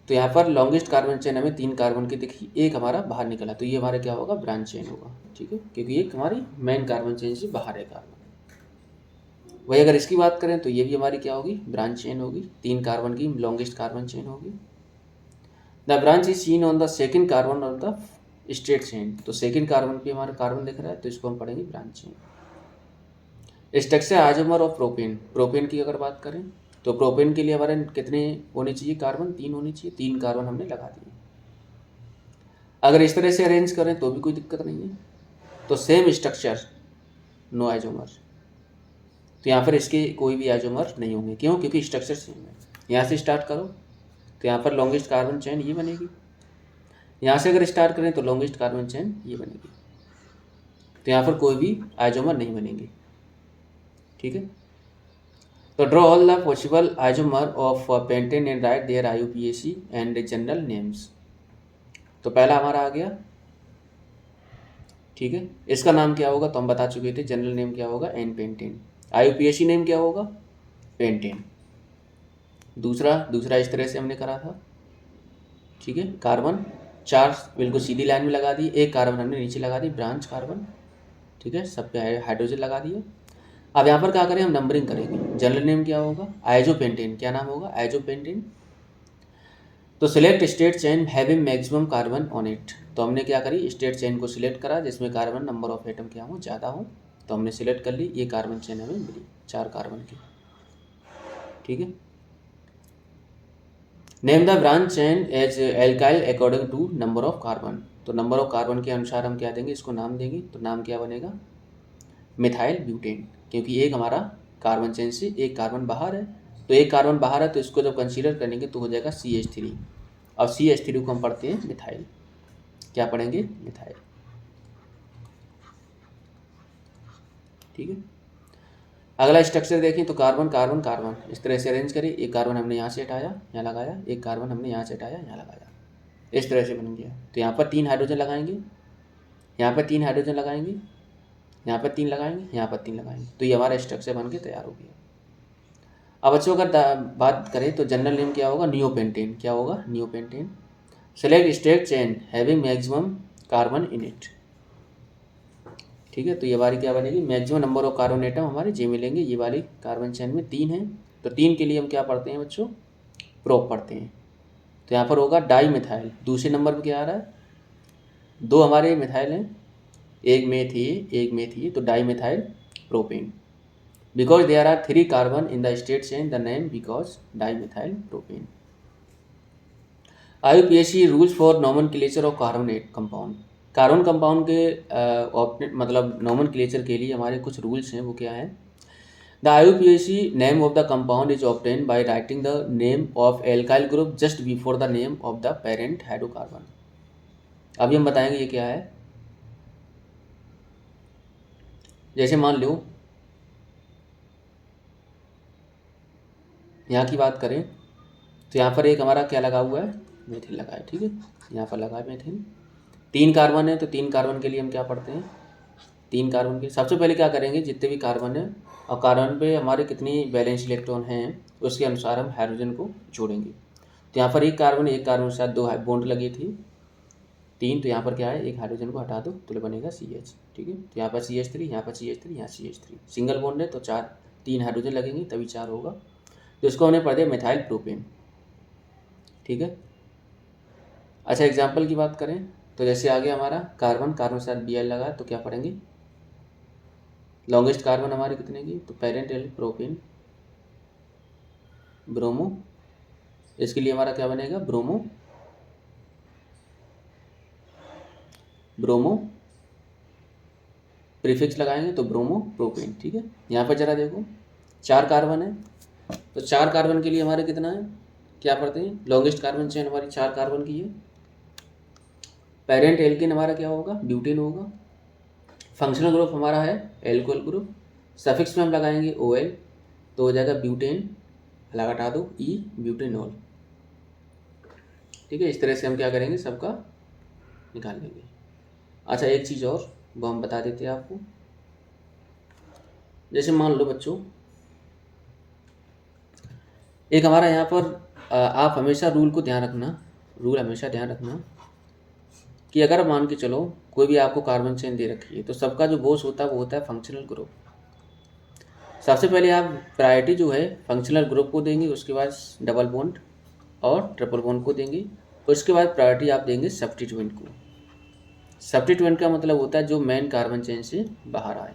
तो यहाँ पर लॉन्गेस्ट कार्बन चेन हमें 3 कार्बन की दिखी, एक हमारा बाहर निकला, तो ये हमारा क्या होगा, ब्रांच चेन होगा, ठीक है, क्योंकि एक हमारी मेन कार्बन चेन से बाहर है कार्बन। वही अगर इसकी बात करें तो ये भी हमारी क्या होगी, ब्रांच चेन होगी, 3 कार्बन की लॉन्गेस्ट कार्बन चेन होगी। The branch is seen on the second carbon of the straight chain, तो सेकेंड कार्बन पे हमारा कार्बन दिख रहा है, तो इसको हम पढ़ेंगे branch chain. Structure isomer of propane, propane की अगर बात करें तो प्रोपेन के लिए हमारे कितने होने चाहिए कार्बन, 3 होने चाहिए, 3 कार्बन हमने लगा दिए। अगर इस तरह से अरेंज करें तो भी कोई दिक्कत नहीं है, तो सेम स्ट्रक्चर, नो आइसोमर, तो यहाँ पर इसके कोई भी आइसोमर नहीं होंगे, क्यों, क्योंकि स्ट्रक्चर सेम है। यहाँ से स्टार्ट करो तो यहाँ पर लॉन्गेस्ट कार्बन चेन ये बनेगी, यहाँ से अगर स्टार्ट करें तो लॉन्गेस्ट कार्बन चेन ये बनेगी, तो यहाँ पर कोई भी आइसोमर नहीं बनेंगे, ठीक है। तो draw all the possible isomer of pentane and write their IUPAC and general names. तो पहला हमारा आ गया ठीक है। इसका नाम क्या होगा तो हम बता चुके थे, जनरल नेम क्या होगा, एन पेंटेन। IUPAC नेम क्या होगा, पेंटेन। दूसरा इस तरह से हमने करा था, ठीक है। कार्बन 4 बिल्कुल सीधी लाइन में लगा दी, एक कार्बन हमने नीचे लगा दी, ब्रांच कार्बन, ठीक है, सब पे हाइड्रोजन लगा दिए। अब यहाँ पर क्या करें, हम नंबरिंग करेंगे। जनरल नेम क्या होगा, आइसोपेंटेन। क्या नाम होगा, आइसोपेंटेन। तो select state chain having maximum carbon on it. तो हमने क्या करी, स्टेट चेन को सिलेक्ट करा जिसमें कार्बन नंबर ऑफ एटम क्या हो, ज़्यादा हो। तो हमने सिलेक्ट कर ली, ये कार्बन चेन हमें मिली 4 कार्बन की, ठीक है। Name the branch chain as alkyl according to number of carbon. तो नंबर ऑफ कार्बन के अनुसार हम क्या देंगे, इसको नाम देंगे। तो नाम क्या बनेगा, मिथाइल ब्यूटेन, क्योंकि एक हमारा कार्बन चेन से एक कार्बन बाहर है। तो एक कार्बन बाहर है तो इसको जब कंसीडर करेंगे तो हो जाएगा CH3। और CH3 को हम पढ़ते हैं मिथाइल। क्या पढ़ेंगे, मिथाइल, ठीक है। अगला स्ट्रक्चर देखें तो कार्बन कार्बन कार्बन इस तरह से अरेंज करें। एक कार्बन हमने यहाँ से हटाया, यहाँ लगाया, एक कार्बन हमने यहाँ से हटाया, यहाँ लगाया, इस तरह से बन गया। तो यहाँ पर 3 हाइड्रोजन लगाएंगे, यहाँ पर 3 हाइड्रोजन लगाएंगे, यहाँ पर 3 लगाएंगे, यहाँ पर 3 लगाएंगे। तो ये हमारा स्ट्रक्चर बन के तैयार हो गया। अब बच्चों अगर बात करें तो जनरल नेम क्या होगा, नियोपेंटेन। क्या होगा, neopentane. Select state chain having maximum carbon in it, ठीक है। तो ये वाली क्या बनेगी, maximum number of carbon atom हमारे जे मिलेंगे। ये वाली कार्बन चेन में 3 है, तो 3 के लिए हम क्या पढ़ते हैं बच्चों, प्रोप पढ़ते हैं। तो यहाँ पर होगा डाई मिथाइल। दूसरे नंबर पर क्या आ रहा है, 2 हमारे मिथाइल हैं, एक में थी, तो dimethyl propane. Because there are 3 carbon in the straight chain the name because dimethyl propane. IUPAC rules for nomenclature of carbonate compound. Carbon compound के मतलब नॉमेनक्लेचर के लिए हमारे कुछ रूल्स हैं, वो क्या है। The IUPAC name of the compound is obtain by writing the name of alkyl group just before the name of the parent hydrocarbon. अभी हम बताएंगे ये क्या है। जैसे मान लो यहाँ की बात करें तो यहाँ पर एक हमारा क्या लगा हुआ है, मेथिल लगा है, ठीक है। यहाँ पर लगा है मेथिल। 3 कार्बन है तो 3 कार्बन के लिए हम क्या पढ़ते हैं, 3 कार्बन के सबसे पहले क्या करेंगे, जितने भी कार्बन है और कार्बन पे हमारे कितनी वैलेंस इलेक्ट्रॉन हैं उसके अनुसार हम हाइड्रोजन को जोड़ेंगे। तो यहाँ पर एक कार्बन के साथ 2 बॉन्ड लगी थी, 3। तो यहाँ पर क्या है, एक हाइड्रोजन को हटा दो तो बनेगा CH, ठीक है। तो यहाँ पर CH3, यहाँ पर CH3, यहाँ CH3, सिंगल बॉन्ड है तो 3 हाइड्रोजन लगेंगे तभी 4 होगा। तो इसको हमने पढ़ दिया मिथाइल प्रोपेन, ठीक है। अच्छा एग्जाम्पल की बात करें तो जैसे आगे हमारा कार्बन के साथ Bl लगा तो क्या पढ़ेंगे, लॉन्गेस्ट कार्बन हमारे कितने की, तो पेरेंट एल प्रोपेन ब्रोमो। इसके लिए हमारा क्या बनेगा, ब्रोमो प्रीफिक्स लगाएंगे तो ब्रोमो प्रोपेन, ठीक है। यहाँ पर जरा देखो 4 कार्बन है तो 4 कार्बन के लिए हमारे कितना है, क्या पढ़ते हैं, लॉन्गेस्ट कार्बन चेन हमारी 4 कार्बन की है। पेरेंट एल्केन हमारा क्या होगा, ब्यूटेन होगा। फंक्शनल ग्रुप हमारा है एल्कोहल ग्रुप। सफिक्स में हम लगाएंगे OL तो हो जाएगा ब्यूटेन, लगा हटा दो E ब्यूटेनॉल, ठीक है। इस तरह से हम क्या करेंगे, सबका निकाल लेंगे। अच्छा एक चीज़ और वो हम बता देते हैं आपको। जैसे मान लो बच्चों एक हमारा यहाँ पर आप हमेशा रूल हमेशा ध्यान रखना कि अगर मान के चलो कोई भी आपको कार्बन चेन दे रखी है तो सबका जो बॉस होता है वो होता है फंक्शनल ग्रुप। सबसे पहले आप प्रायोरिटी जो है फंक्शनल ग्रुप को देंगे, उसके बाद डबल बॉन्ड और ट्रिपल बॉन्ड को देंगे, उसके बाद प्रायोरिटी आप देंगे सब्स्टिट्यूएंट को। सब्स्टिट्यूएंट का मतलब होता है जो मेन कार्बन चेन से बाहर आए,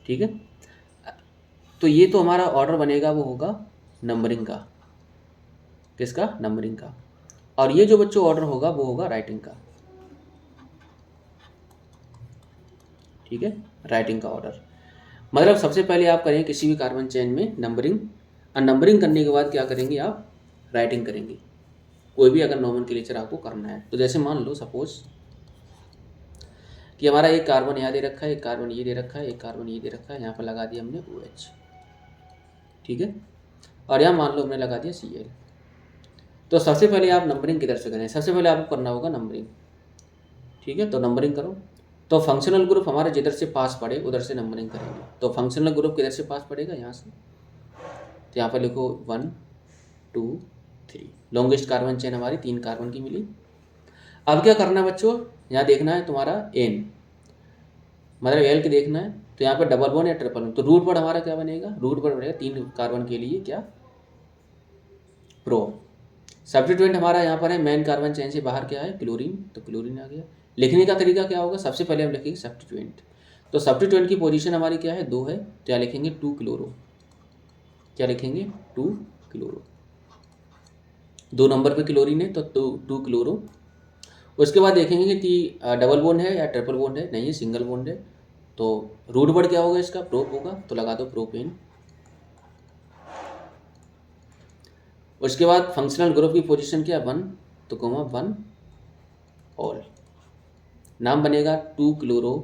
ठीक है। तो ये तो हमारा ऑर्डर बनेगा वो होगा नंबरिंग का, किसका, नंबरिंग का। और ये जो बच्चों ऑर्डर होगा वो होगा राइटिंग का, ठीक है, राइटिंग का ऑर्डर। मतलब सबसे पहले आप करें किसी भी कार्बन चेन में नंबरिंग, और नंबरिंग करने के बाद क्या करेंगे, आप राइटिंग करेंगे। कोई भी अगर नॉमेनक्लेचर आपको करना है तो जैसे मान लो सपोज कि हमारा एक कार्बन यहाँ दे रखा है, एक कार्बन ये दे रखा है, एक कार्बन ये दे रखा है, यहाँ पर लगा दिया हमने OH, ठीक है। और यहाँ मान लो हमने लगा दिया Cl। तो सबसे पहले आप नंबरिंग किधर से करें, सबसे पहले आपको करना होगा नंबरिंग, ठीक है, तो नंबरिंग करो। तो फंक्शनल ग्रुप हमारे जिधर से पास पड़े उधर से नंबरिंग करेंगे। तो फंक्शनल ग्रुप किधर से पास पड़ेगा, यहाँ से। तो यहाँ पर लिखो 1 2 3। लॉन्गेस्ट कार्बन चेन हमारी 3 कार्बन की मिली। अब क्या करना है बच्चों, यहाँ देखना है तुम्हारा एन, मतलब एल के देखना है। तो यहाँ पर डबल बॉन्ड या ट्रिपल बॉन्ड, तो रूट वर्ड हमारा क्या बनेगा, रूट वर्ड बनेगा 3 कार्बन के लिए क्या, प्रो। सब्स्टिट्यूएंट हमारा यहाँ पर है मेन कार्बन चेन से बाहर क्या है, क्लोरीन, तो क्लोरीन आ गया। लिखने का तरीका क्या होगा, सबसे पहले हम लिखेंगे सब्स्टिट्यूएंट। तो सब्स्टिट्यूएंट की पोजीशन हमारी क्या है, 2 है, तो यहाँ लिखेंगे 2 क्लोरो। क्या लिखेंगे, 2 क्लोरो। 2 नंबर पे क्लोरीन है तो 2 क्लोरो। उसके बाद देखेंगे कि डबल बॉन्ड है या ट्रिपल बॉन्ड है, नहीं है, सिंगल बॉन्ड है। तो रूट वर्ड क्या होगा इसका, प्रोप होगा, तो लगा दो प्रोपेन। उसके बाद फंक्शनल ग्रुप की पोजीशन क्या, 1, तो कोमा 1 ऑल। नाम बनेगा 2 क्लोरो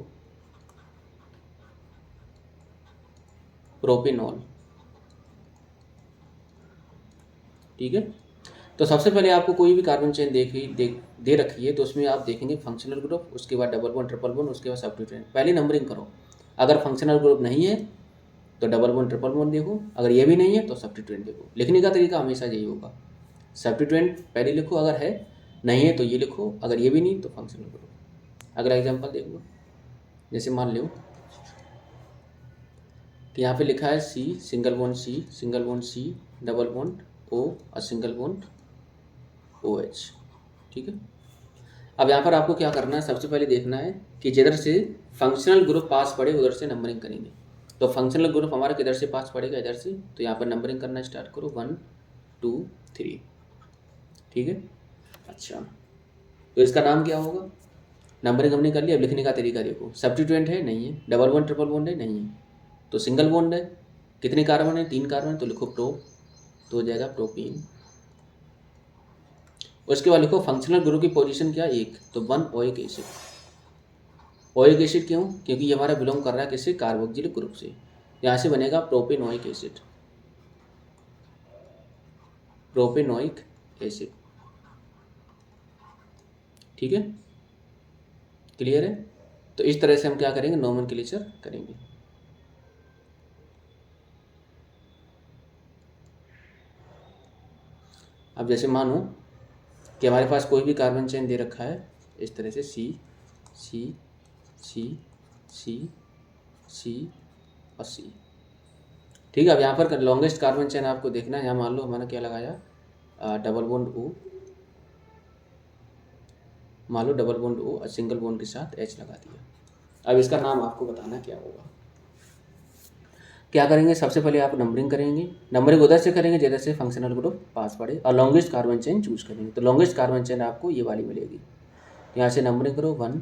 प्रोपेनॉल। ठीक है, तो सबसे पहले आपको कोई भी कार्बन चेन दे रखी है तो उसमें आप देखेंगे फंक्शनल ग्रुप, उसके बाद डबल बॉन्ड ट्रिपल बॉन्ड, उसके बाद सब्स्टिट्यूएंट। पहले नंबरिंग करो। अगर फंक्शनल ग्रुप नहीं है तो डबल बॉन्ड ट्रिपल बॉन्ड देखो, अगर ये भी नहीं है तो सब्स्टिट्यूएंट देखो। लिखने का तरीका हमेशा यही होगा, सब्स्टिट्यूएंट पहले लिखो, अगर है, नहीं है तो ये लिखो, अगर ये भी नहीं तो फंक्शनल ग्रुप। अगला एग्जाम्पल देख लो, जैसे मान लो कि यहाँ पे लिखा है C single bond C single bond C double bond O और सिंगल बॉन्ड ओ एच। ठीक है, अब यहाँ पर आपको क्या करना है, सबसे पहले देखना है कि जिधर से फंक्शनल ग्रुप पास पड़े उधर से नंबरिंग करेंगे। तो फंक्शनल ग्रुप हमारा किधर से पास पड़ेगा, इधर से, तो यहाँ पर नंबरिंग करना स्टार्ट करो 1 2 3। ठीक है, अच्छा, तो इसका नाम क्या होगा, नंबरिंग हमने कर लिया। अब लिखने का तरीका देखो, सब्स्टिट्यूएंट है, नहीं है, डबल बॉन्ड ट्रिपल बॉन्ड है, नहीं है, तो सिंगल बॉन्ड है, कितने कार्बन है, 3 कार्बन, तो लिखो प्रो, तो हो जाएगा प्रोपीन। उसके बाद लिखो फंक्शनल ग्रुप की पोजीशन क्या, 1, तो 1 ओइक एसिड। ओइक एसिड क्यों, क्योंकि ये हमारा बिलोंग कर रहा है किससे, कार्बोक्सिलिक ग्रुप से। यहाँ से बनेगा प्रोपेनोइक एसिड, प्रोपेनोइक एसिड। ठीक है, क्लियर है। तो इस तरह से हम क्या करेंगे, नोमेनक्लेचर करेंगे। अब जैसे मानो कि हमारे पास कोई भी कार्बन चेन दे रखा है इस तरह से, सी सी सी सी सी और सी। ठीक है, अब यहाँ पर लॉन्गेस्ट कार्बन चेन आपको देखना है। यहाँ मान लो हमारा क्या लगाया, डबल बॉन्ड ओ, मान लो डबल बॉन्ड ओ और सिंगल बॉन्ड के साथ एच लगा दिया। अब इसका नाम आपको बताना क्या होगा। क्या करेंगे, सबसे पहले आप नंबरिंग करेंगे। नंबरिंग उधर से करेंगे जिधर से फंक्शनल ग्रुप पास पड़े, और लॉन्गेस्ट कार्बन चेन चूज करेंगे। तो लॉन्गेस्ट कार्बन चेन आपको ये वाली मिलेगी। यहाँ से नंबरिंग करो 1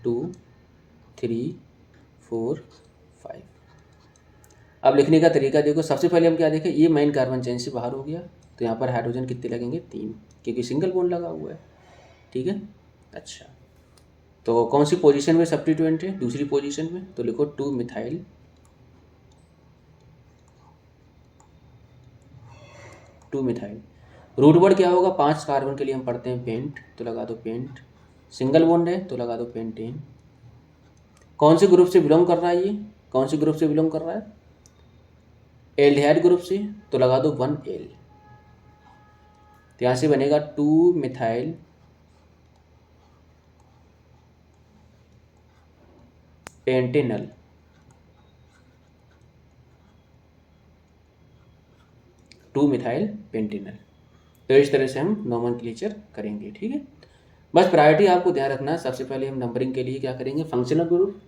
2 3 4 5। अब लिखने का तरीका देखो, सबसे पहले हम क्या देखें, ये मेन कार्बन चेन से बाहर हो गया, तो यहाँ पर हाइड्रोजन कितने लगेंगे, 3, क्योंकि सिंगल बॉन्ड लगा हुआ है। ठीक है, अच्छा, तो कौन सी पोजीशन में सब्स्टिट्यूएंट है, दूसरी पोजीशन में, तो लिखो 2 मिथाइल 2 मिथाइल। रूट वर्ड क्या होगा, 5 कार्बन के लिए हम पढ़ते हैं पेंट, तो लगा दो पेंट। सिंगल बॉन्ड है तो लगा दो पेंटेन। कौन से ग्रुप से बिलोंग कर रहा है, ये कौन से ग्रुप से बिलोंग कर रहा है, एल्डिहाइड ग्रुप से, तो लगा दो 1 एल। तो यहाँ से बनेगा 2 methyl Pantanal. Two methyl Pantanal. तो इस तरह से हम नोमेनक्लेचर करेंगे। ठीक है, बस प्रायोरिटी आपको ध्यान रखना है, सबसे पहले हम नंबरिंग के लिए क्या करेंगे, फंक्शनल ग्रुप,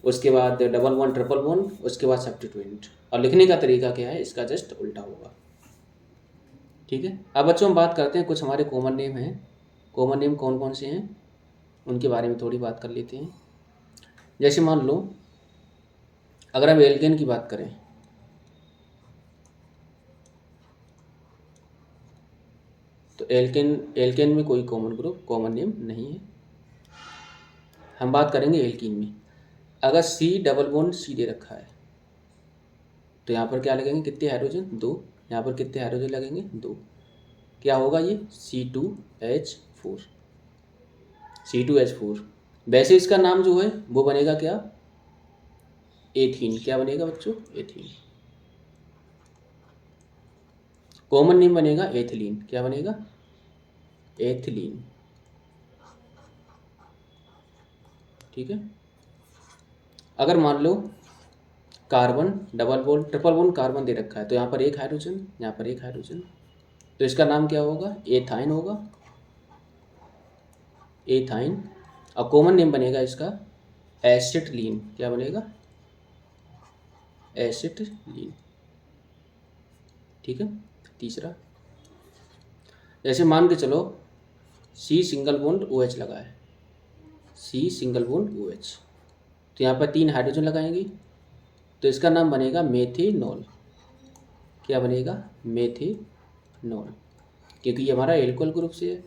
उसके बाद डबल बॉन्ड ट्रिपल बॉन्ड, उसके बाद सब्स्टिट्यूएंट। और लिखने का तरीका क्या है, इसका जस्ट उल्टा होगा। ठीक है, अब बच्चों हम बात करते हैं, कुछ हमारे कॉमन नेम हैं। कॉमन नेम कौन कौन से हैं उनके बारे में थोड़ी बात कर लेते हैं। जैसे मान लो अगर हम एल्केन की बात करें, तो एल्केन में कोई कॉमन ग्रुप कॉमन नेम नहीं है। हम बात करेंगे एल्कीन में। अगर सी डबल बॉन्ड सी दे रखा है तो यहाँ पर क्या लगेंगे, कितने हाइड्रोजन, 2। यहाँ पर कितने हाइड्रोजन लगेंगे, 2। क्या होगा ये, C2H4। C2H4। वैसे इसका नाम जो है वो बनेगा क्या, एथीन। क्या बनेगा बच्चों, एथीन। कॉमन नेम बनेगा एथिलीन। क्या बनेगा, एथिलीन। ठीक है। अगर मान लो carbon double bond triple bond carbon दे रखा है, तो यहाँ पर एक हाइड्रोजन, यहाँ पर एक हाइड्रोजन, तो इसका नाम क्या होगा, एथाइन होगा, एथाइन। और कॉमन नेम बनेगा इसका एसिटिलीन। क्या बनेगा, एसिटिलीन। ठीक है। तीसरा, जैसे मान के चलो C सिंगल बॉन्ड OH लगा है, C सिंगल बॉन्ड OH, तो यहाँ पर 3 हाइड्रोजन लगाएंगे, तो इसका नाम बनेगा मेथेनॉल। क्या बनेगा, मेथेनॉल, क्योंकि ये हमारा एल्कोहल ग्रुप से है।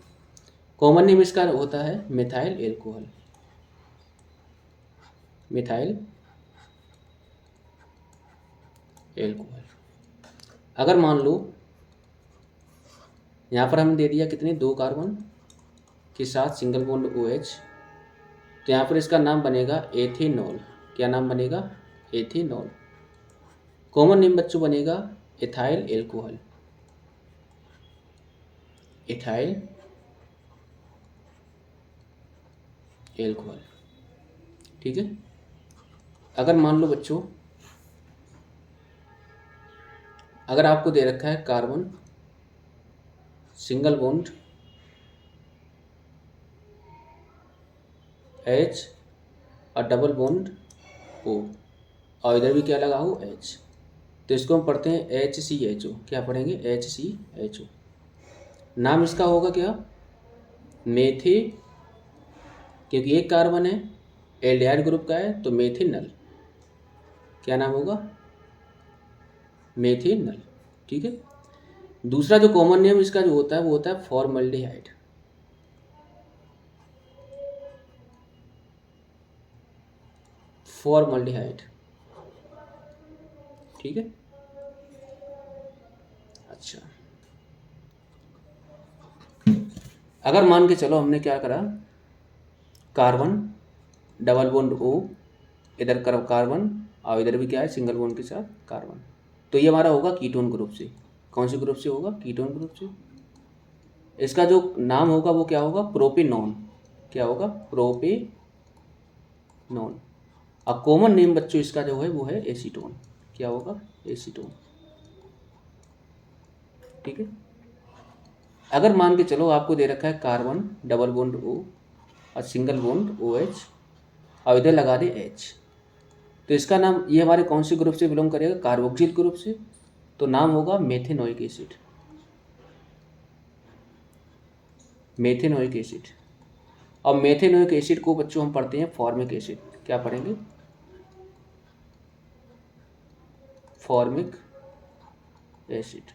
कॉमन नेम इसका होता है मिथाइल एल्कोहल, मिथाइल एल्कोहल। अगर मान लो यहाँ पर हमने दे दिया कितने, 2 कार्बन के साथ सिंगल बॉन्ड OH, तो यहाँ पर इसका नाम बनेगा एथेनॉल। क्या नाम बनेगा, एथेनॉल। कॉमन नेम बच्चों बनेगा इथाइल एल्कोहल, इथाइल एल्कोहल। ठीक है। अगर मान लो बच्चों, अगर आपको दे रखा है कार्बन सिंगल बॉन्ड H और डबल बॉन्ड O, और इधर भी क्या लगा हो, H, तो इसको हम पढ़ते हैं HCHO। क्या पढ़ेंगे, HCHO। नाम इसका होगा क्या, मेथे, क्योंकि एक कार्बन है, एल्डिहाइड ग्रुप का है, तो मेथिनल। क्या नाम होगा, मेथिनल। ठीक है। दूसरा जो कॉमन नेम इसका जो होता है वो होता है फॉर्मल्डिहाइड। फॉर्मल्डिहाइड। ठीक है। अच्छा, अगर मान के चलो हमने क्या करा, कार्बन डबल बॉन्ड O, इधर कार्बन, और इधर भी क्या है, सिंगल बॉन्ड के साथ कार्बन, तो ये हमारा होगा कीटोन ग्रुप से। कौन से ग्रुप से होगा, कीटोन ग्रुप से। इसका जो नाम होगा वो क्या होगा, प्रोपेनॉन। क्या होगा, प्रोपेनॉन। और कॉमन नेम बच्चों इसका जो है वो है एसीटोन। क्या होगा, एसीटोन। ठीक है। अगर मान के चलो आपको दे रखा है कार्बन डबल बॉन्ड O और सिंगल बॉन्ड OH, और इधर लगा दे H, तो इसका नाम, ये हमारे कौन से ग्रुप से बिलोंग करेगा, कार्बोक्सिल ग्रुप से, तो नाम होगा मेथेनोइक एसिड, मेथेनोइक एसिड। और मेथेनोइक एसिड को बच्चों हम पढ़ते हैं फॉर्मिक एसिड। क्या पढ़ेंगे, फॉर्मिक एसिड।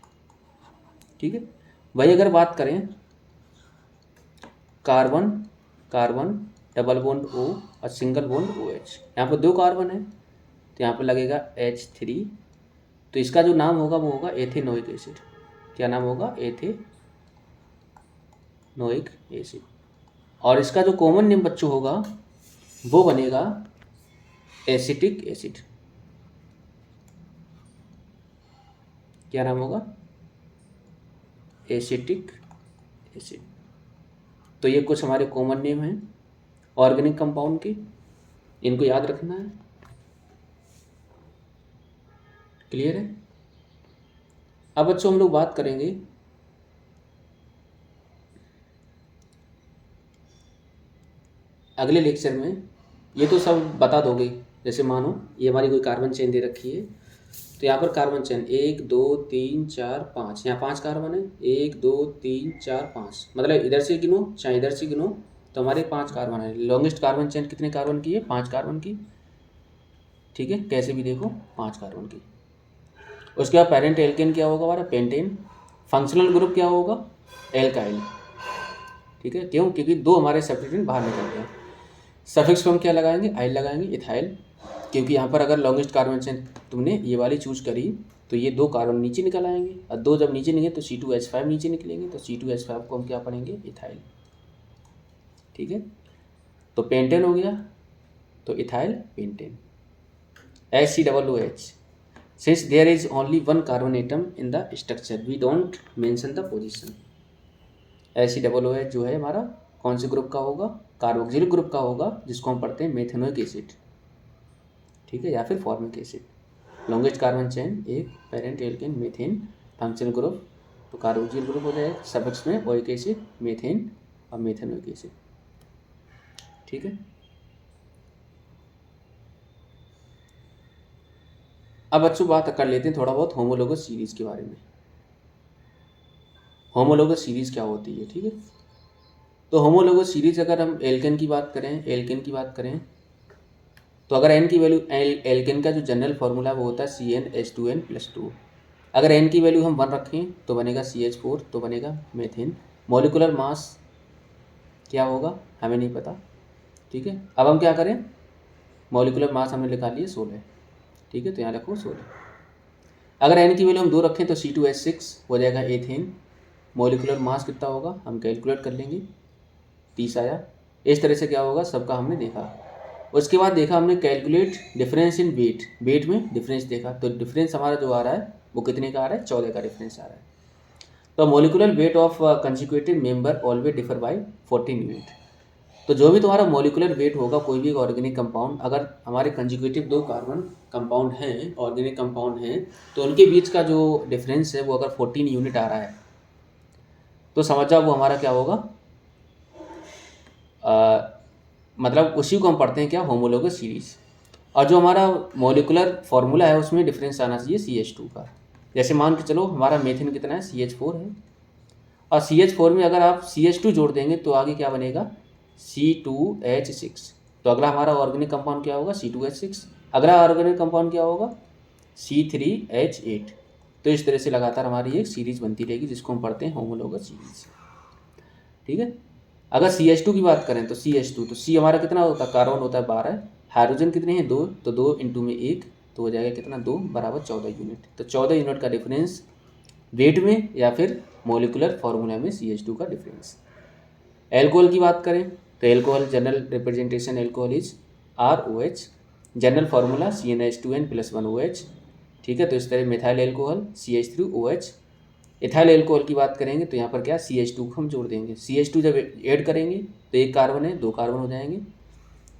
ठीक है। वही अगर बात करें carbon, carbon double bond O और सिंगल बॉन्ड OH, यहाँ पर 2 कार्बन है, तो यहाँ पर लगेगा H3, तो इसका जो नाम होगा वो होगा एथेनोइक एसिड। क्या नाम होगा, एथेनोइक एसिड। और इसका जो कॉमन नेम बच्चों होगा वो बनेगा एसिटिक एसिड। क्या नाम होगा, एसिटिक एसिड। तो ये कुछ हमारे कॉमन नेम हैं ऑर्गेनिक कंपाउंड के, इनको याद रखना है। क्लियर है। अब बच्चों हम लोग बात करेंगे अगले लेक्चर में। ये तो सब बता दोगे, जैसे मानो ये हमारी कोई कार्बन चेन दे रखी है, तो यहाँ पर कार्बन चेन 1 2 3 4 5, यहाँ 5 कार्बन है, 1 2 3 4 5, मतलब इधर से गिनो चाहे इधर से गिनो तो हमारे 5 कार्बन है। लॉन्गेस्ट कार्बन चेन कितने कार्बन की है, 5 कार्बन की। ठीक है, कैसे भी देखो 5 कार्बन की। उसके बाद पेरेंट एल्केन क्या होगा हमारा, पेंटेन। फंक्शनल ग्रुप क्या होगा, एल्काइल। ठीक है, क्यों, क्योंकि 2 हमारे सब्स्टिट्यूएंट बाहर निकल गए। सफिक्स को हम क्या लगाएंगे, आइल लगाएंगे, इथाइल, क्योंकि यहाँ पर अगर लॉन्गेस्ट कार्बन चेन तुमने ये वाली चूज करी तो ये 2 कार्बन नीचे निकल आएंगे, और 2 जब नीचे निकले तो C2H5 नीचे निकलेंगे, तो C2H5 को हम क्या पढ़ेंगे, इथाइल। ठीक है। तो पेंटेन हो गया, तो ethyl pentane HCOOH। Since there is only one carbon atom in the structure, we don't mention the position। HCOOH जो है हमारा कौन से ग्रुप का होगा, कार्बोक्सिलिक ग्रुप का होगा, जिसको हम पढ़ते हैं मेथेनोइक एसिड, ठीक है, या फिर formic acid. Longest carbon chain एक parent alkane methane functional group, तो कार्बोक्सिल ग्रुप हो जाएगा, सफिक्स में ओइक एसिड मीथेन और मेथेनोइक एसिड, ठीक है। अब बच्चों बात कर लेते हैं थोड़ा बहुत होमोलोगस सीरीज के बारे में। होमोलोगस सीरीज क्या होती है, ठीक है। तो होमोलोगस सीरीज अगर हम एल्केन की बात करें, तो अगर एन की वैल्यू, एल्केन का जो जनरल फार्मूला वो होता है CnH2n+2। अगर एन की वैल्यू हम 1 रखें तो बनेगा CH4, तो बनेगा मेथेन। मॉलिकुलर मास क्या होगा हमें नहीं पता, ठीक है। अब हम क्या करें, मॉलिकुलर मास हमने लिखा लिया 16, ठीक है, तो यहाँ रखो 16। अगर एन की वैल्यू हम 2 रखें तो C2H6 हो जाएगा एथेन। मॉलिकुलर मास कितना होगा हम कैलकुलेट कर लेंगे, 30 आया। इस तरह से क्या होगा सबका हमने देखा। उसके बाद देखा हमने calculate difference in weight, weight में डिफरेंस देखा, तो डिफरेंस हमारा जो आ रहा है वो कितने का आ रहा है, 14 का डिफरेंस आ रहा है। तो molecular weight of consecutive member always differ by 14 unit. तो जो भी तुम्हारा मॉलिकुलर वेट होगा कोई भी ऑर्गेनिक कंपाउंड, अगर हमारे कंसेक्यूटिव 2 कार्बन कंपाउंड हैं, ऑर्गेनिक कंपाउंड हैं, तो उनके बीच का जो डिफरेंस है वो अगर 14 यूनिट आ रहा है तो समझ जाओ वो हमारा क्या होगा, मतलब उसी को हम पढ़ते हैं क्या, होमोलोगस सीरीज। और जो हमारा मॉलिकुलर फार्मूला है उसमें डिफरेंस आना चाहिए CH2 का। जैसे मान के चलो हमारा मेथेन कितना है, CH4 है, और CH4 में अगर आप CH2 जोड़ देंगे तो आगे क्या बनेगा, C2H6। तो अगला हमारा ऑर्गेनिक कंपाउंड क्या होगा, C2H6। अगला ऑर्गेनिक कंपाउंड क्या होगा, C3H8। तो इस तरह से लगातार हमारी एक सीरीज बनती रहेगी जिसको हम पढ़ते हैं होमोलोगस सीरीज, ठीक है। अगर CH2 की बात करें तो CH2, तो C हमारा कितना होता है, कार्बन होता है 12, हाइड्रोजन कितने हैं 2, तो 2 इंटू में 1 तो हो जाएगा कितना, 2 बराबर 14 यूनिट। तो 14 यूनिट का डिफरेंस वेट में या फिर मॉलिकुलर फार्मूला में CH2 का डिफरेंस। एल्कोहल की बात करें तो alcohol general representation alcohol is ROH, general formula CnH2n+1OH, ठीक है। तो इस तरह methyl alcohol CH3OH। Ethyl alcohol की बात करेंगे तो यहाँ पर क्या, CH2 को हम जोड़ देंगे, CH2 जब ऐड करेंगे तो एक कार्बन है, 2 कार्बन हो जाएंगे,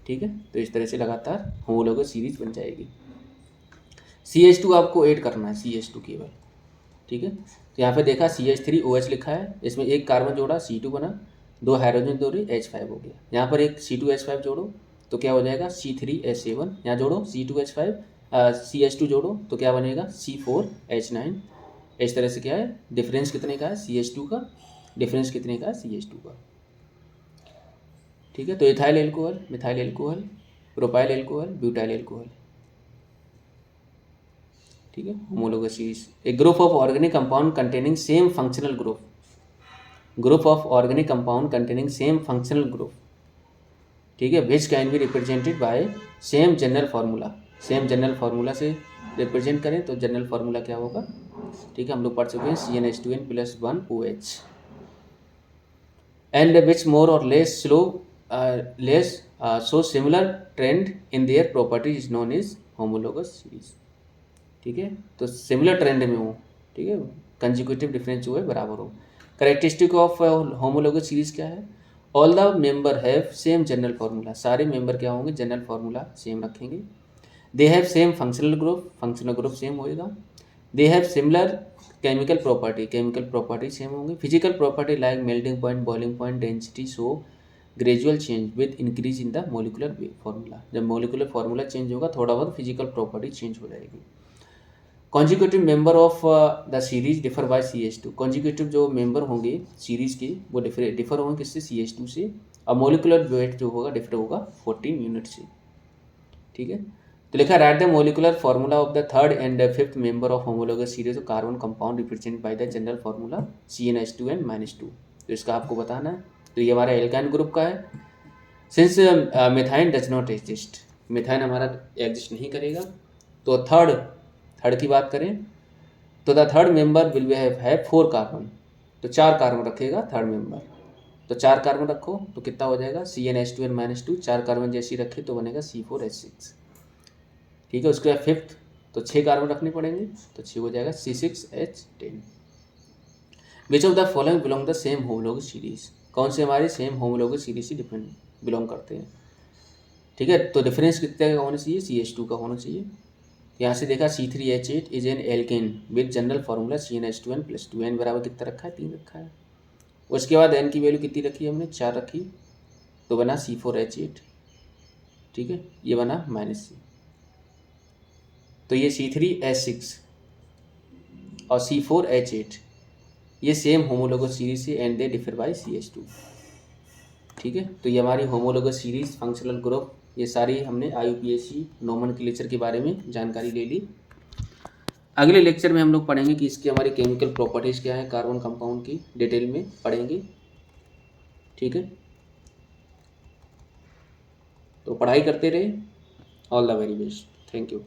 ठीक है। तो इस तरह से लगातार होमोलोगस सीरीज बन जाएगी। CH2 आपको ऐड करना है, CH2 केवल, ठीक है। तो यहाँ पे देखा CH3OH लिखा है, इसमें एक कार्बन जोड़ा C2 बना, 2 हाइड्रोजन जोड़ी H5 हो गया। यहाँ पर एक C2H5 जोड़ो तो क्या हो जाएगा, C3H7। यहाँ जोड़ो C2H5, CH2 जोड़ो तो क्या बनेगा, C4H9। इस तरह से क्या है, डिफरेंस कितने का है, CH2 का डिफरेंस कितने का है, CH2 का, ठीक है। तो ethyl alcohol, methyl alcohol, propyl alcohol, butyl alcohol, ठीक है। Homologous series, A group of organic compound containing same functional group, group of organic compound containing same functional group, ठीक है, which can be represented by same general formula. Same general formula से represent करें तो general formula क्या होगा, ठीक है, हम लोग पढ़ चुके हैं CnH2n+1OH। एंड विच मोर और less slow less so similar trend in their properties is known is homologous series, ठीक है। तो सिमिलर ट्रेंड में हो, ठीक है, कंसेक्यूटिव डिफरेंस जो है बराबर हो। करेक्टरिस्टिक ऑफ होमोलोगस सीरीज क्या है, all the member have same general formula, सारे मेंबर क्या होंगे, जनरल फार्मूला सेम रखेंगे। They have same functional group same होएगा। They have similar chemical property same होंगे। Physical property like melting point, boiling point, density show gradual change with increase in the molecular formula. जब molecular formula change होगा थोड़ा बहुत physical property change हो जाएगी। Consecutive member of the series differ by CH2, consecutive जो member होंगे series के वो डिफर होंगे किससे, CH2 से। और मोलिकुलर वेट जो होगा डिफर होगा 14 यूनिट से, ठीक है। तो लिखा right the molecular formula of the third and fifth member of homologous series carbon compound represent by the general formula CnH2n-2। तो इसका आपको बताना है। तो ये हमारा एल्काइन ग्रुप का है। सिंस मिथाइन डज नॉट एग्जिस्ट, मिथाइन हमारा एग्जिस्ट नहीं करेगा, तो थर्ड की बात करें तो the third member will have 4 carbon, तो 4 कार्बन रखेगा थर्ड मेंबर, तो 4 कार्बन रखो तो कितना हो जाएगा CnH2n-2, 4 कार्बन जैसी रखे तो बनेगा C4H6। ठीक है, उसके बाद फिफ्थ तो 6 कार्बन रखने पड़ेंगे तो 6 हो जाएगा C6H10। Which of the following belong the same homologous series, कौन से हमारे सेम होमोलॉगस सीरीज से डिपेंड बिलोंग करते हैं। ठीक है, तो डिफरेंस कितने का होना चाहिए, CH2 का होना चाहिए। यहाँ से देखा C3H8 is an alkane with general formula CnH2n+2, n बराबर कितना रखा है, 3 रखा है। उसके बाद n की वैल्यू कितनी रखी हमने, 4 रखी, तो बना C4H8। ठीक है, ये बना -C। तो ये C3H6 और C4H8 ये सेम होमोलोगस सीरीज से and they differ by CH2। ठीक है, तो ये हमारी होमोलोगस सीरीज, फंक्शनल ग्रुप, ये सारी हमने IUPAC नोमेनक्लेचर के बारे में जानकारी ले ली। अगले लेक्चर में हम लोग पढ़ेंगे कि इसकी हमारी केमिकल प्रॉपर्टीज़ क्या है, कार्बन कंपाउंड की डिटेल में पढ़ेंगे। ठीक है, तो पढ़ाई करते रहे। All the very best, thank you.